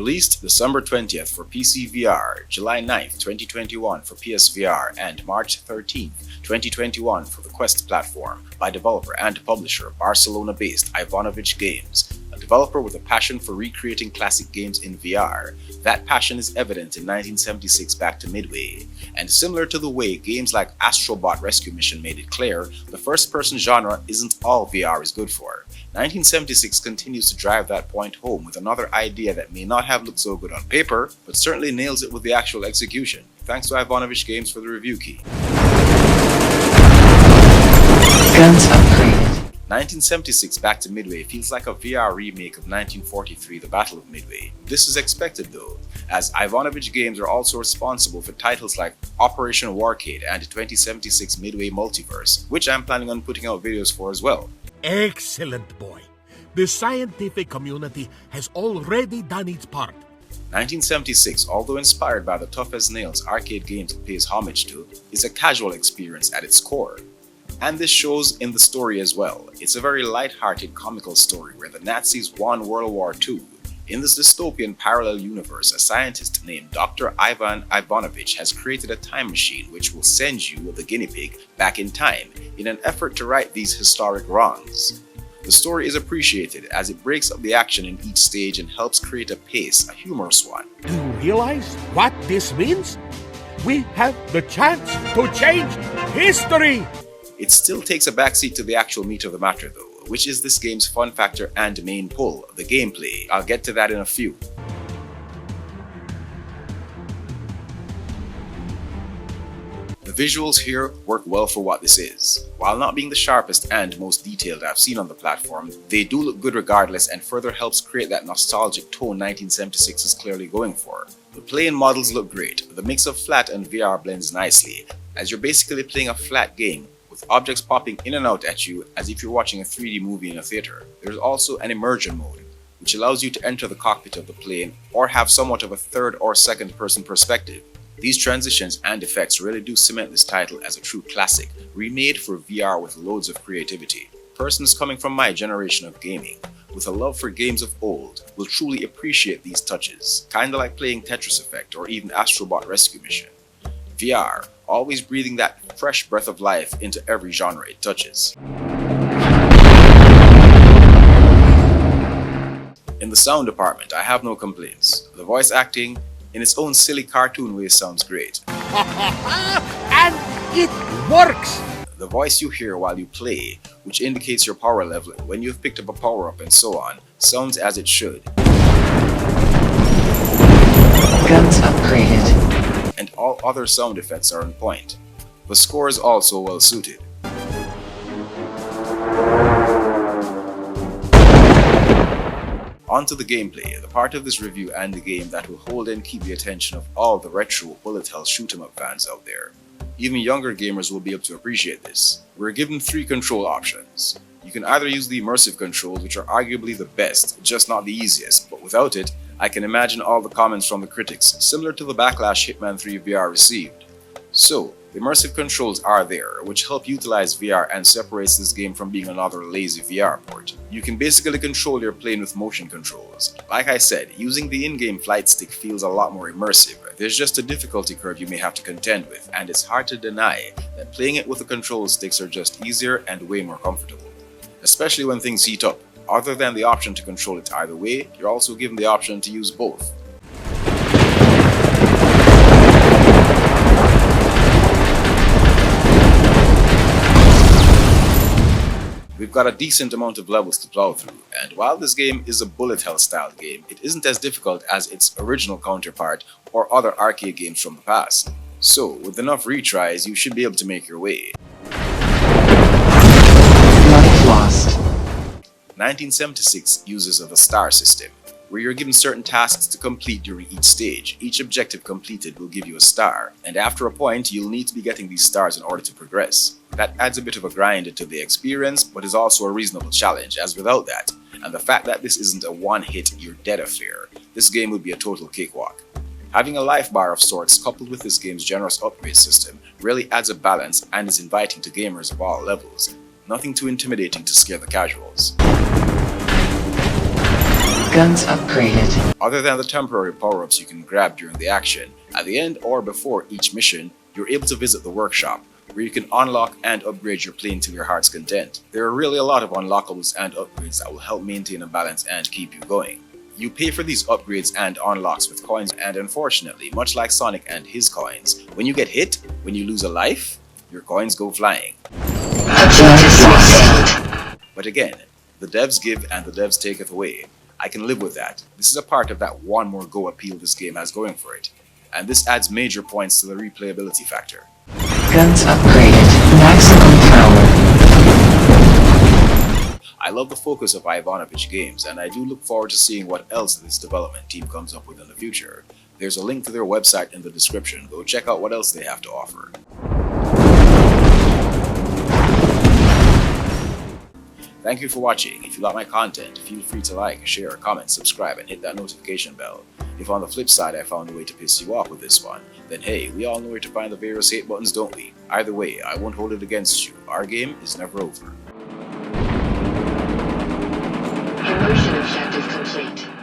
Released December 20th for PC VR, July 9th, 2021 for PSVR, and March 13th, 2021 for the Quest platform by developer and publisher Barcelona-based Ivanovich Games, a developer with a passion for recreating classic games in VR. That passion is evident in 1976 Back to Midway, and similar to the way games like Astrobot Rescue Mission made it clear, the first-person genre isn't all VR is good for. 1976 continues to drive that point home with another idea that may not have looked so good on paper, but certainly nails it with the actual execution. Thanks to Ivanovich Games for the review key. Guns upgraded. 1976 Back to Midway feels like a VR remake of 1943 The Battle of Midway. This is expected though, as Ivanovich Games are also responsible for titles like Operation Warcade and 2076 Midway Multiverse, which I'm planning on putting out videos for as well. Excellent, boy. The scientific community has already done its part. 1976, although inspired by the tough as nails arcade games it pays homage to, is a casual experience at its core. And this shows in the story as well. It's a very light-hearted comical story where the Nazis won World War II. In this dystopian parallel universe, a scientist named Dr. Ivan Ivanovich has created a time machine which will send you, the guinea pig, back in time in an effort to right these historic wrongs. The story is appreciated as it breaks up the action in each stage and helps create a pace, a humorous one. Do you realize what this means? We have the chance to change history! It still takes a backseat to the actual meat of the matter though, which is this game's fun factor and main pull, the gameplay. I'll get to that in a few. The visuals here work well for what this is. While not being the sharpest and most detailed I've seen on the platform, they do look good regardless and further helps create that nostalgic tone 1976 is clearly going for. The play and models look great, the mix of flat and VR blends nicely, as you're basically playing a flat game with objects popping in and out at you as if you're watching a 3D movie in a theater. There's also an immersion mode, which allows you to enter the cockpit of the plane or have somewhat of a third or second person perspective. These transitions and effects really do cement this title as a true classic, remade for VR with loads of creativity. Persons coming from my generation of gaming, with a love for games of old, will truly appreciate these touches, kinda like playing Tetris Effect or even Astrobot Rescue Mission. VR, always breathing that fresh breath of life into every genre it touches. In the sound department, I have no complaints. The voice acting, in its own silly cartoon way, sounds great. And it works! The voice you hear while you play, which indicates your power level when you've picked up a power-up and so on, sounds as it should. Guns upgraded. And all other sound effects are on point. The score is also well suited. On to the gameplay, the part of this review and the game that will hold and keep the attention of all the retro bullet hell shoot-em-up fans out there. Even younger gamers will be able to appreciate this. We're given 3 control options. You can either use the immersive controls, which are arguably the best, just not the easiest, but without it, I can imagine all the comments from the critics, similar to the backlash Hitman 3 VR received. So, the immersive controls are there, which help utilize VR and separates this game from being another lazy VR port. You can basically control your plane with motion controls. Like I said, using the in-game flight stick feels a lot more immersive. There's just a difficulty curve you may have to contend with, and it's hard to deny that playing it with the control sticks are just easier and way more comfortable. Especially when things heat up. Other than the option to control it either way, you're also given the option to use both. We've got a decent amount of levels to plow through, and while this game is a bullet hell style game, it isn't as difficult as its original counterpart or other arcade games from the past. So, with enough retries, you should be able to make your way. Life lost. 1976 uses the star system, where you're given certain tasks to complete during each stage. Each objective completed will give you a star, and after a point, you'll need to be getting these stars in order to progress. That adds a bit of a grind to the experience, but is also a reasonable challenge, as without that, and the fact that this isn't a one-hit, you're dead affair, this game would be a total cakewalk. Having a life bar of sorts coupled with this game's generous upgrade system really adds a balance and is inviting to gamers of all levels. Nothing too intimidating to scare the casuals. Guns upgraded. Other than the temporary power-ups you can grab during the action, at the end or before each mission, you're able to visit the workshop, where you can unlock and upgrade your plane to your heart's content. There are really a lot of unlockables and upgrades that will help maintain a balance and keep you going. You pay for these upgrades and unlocks with coins, and unfortunately, much like Sonic and his coins, when you get hit, when you lose a life, your coins go flying. Objective lost. But again, the devs give and the devs taketh away. I can live with that. This is a part of that one more go appeal this game has going for it. And this adds major points to the replayability factor. Guns upgraded. Maximum power. I love the focus of Ivanovich games, and I do look forward to seeing what else this development team comes up with in the future. There's a link to their website in the description. Go check out what else they have to offer. Thank you for watching. If you like my content, feel free to like, share, comment, subscribe, and hit that notification bell. If on the flip side I found a way to piss you off with this one, then hey, we all know where to find the various hate buttons, don't we? Either way, I won't hold it against you. Our game is never over. Immersion objective complete.